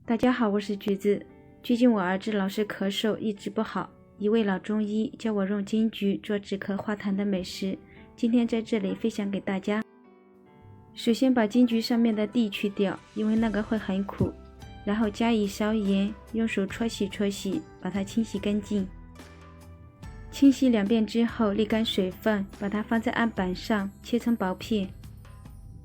大家好，我是橘子。最近我儿子老是咳嗽，一直不好。一位老中医教我用金桔做止咳化痰的美食，今天在这里分享给大家。首先把金桔上面的蒂去掉，因为那个会很苦。然后加一勺盐，用手搓洗，把它清洗干净。清洗2遍之后，沥干水分，把它放在案板上，切成薄片。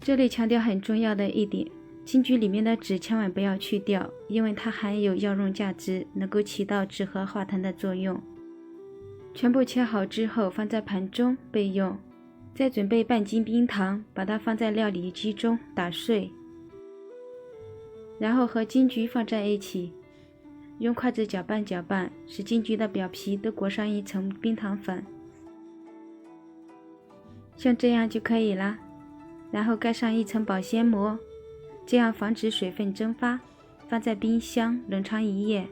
这里强调很重要的一点，金桔里面的籽千万不要去掉，因为它含有药用价值，能够起到止咳化痰的作用。全部切好之后放在盘中备用。再准备半斤冰糖，把它放在料理机中打碎，然后和金桔放在一起，用筷子搅拌，使金桔的表皮都裹上一层冰糖粉，像这样就可以了。然后盖上一层保鲜膜，这样防止水分蒸发，放在冰箱冷藏1夜。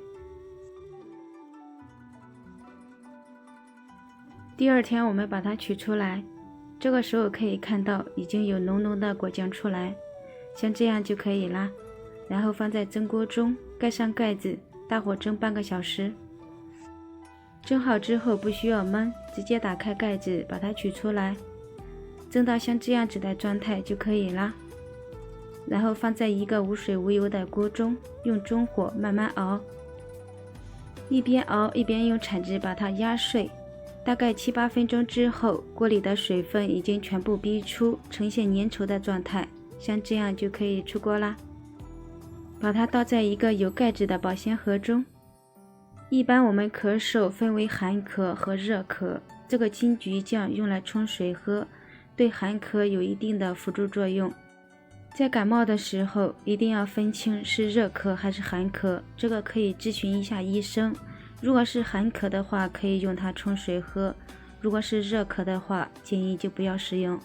第二天我们把它取出来，这个时候可以看到已经有浓浓的果浆出来，像这样就可以啦。然后放在蒸锅中，盖上盖子，大火蒸半个小时。蒸好之后不需要焖，直接打开盖子把它取出来，蒸到像这样子的状态就可以啦。然后放在一个无水无油的锅中，用中火慢慢熬，一边熬一边用铲子把它压碎。大概7、8分钟之后，锅里的水分已经全部逼出，呈现粘稠的状态，像这样就可以出锅啦。把它倒在一个有盖子的保鲜盒中。一般我们咳嗽分为寒咳和热咳，这个金桔酱用来冲水喝，对寒咳有一定的辅助作用。在感冒的时候一定要分清是热咳还是寒咳，这个可以咨询一下医生。如果是寒咳的话，可以用它冲水喝；如果是热咳的话，建议就不要使用。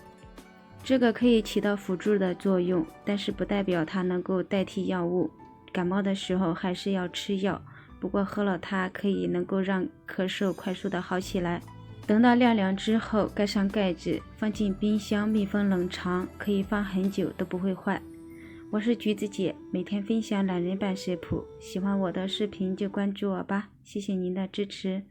这个可以起到辅助的作用，但是不代表它能够代替药物。感冒的时候还是要吃药，不过喝了它可以能够让咳嗽快速的好起来。等到晾凉之后，盖上盖子，放进冰箱密封冷藏，可以放很久都不会坏。我是橘子姐，每天分享懒人版食谱，喜欢我的视频就关注我吧，谢谢您的支持。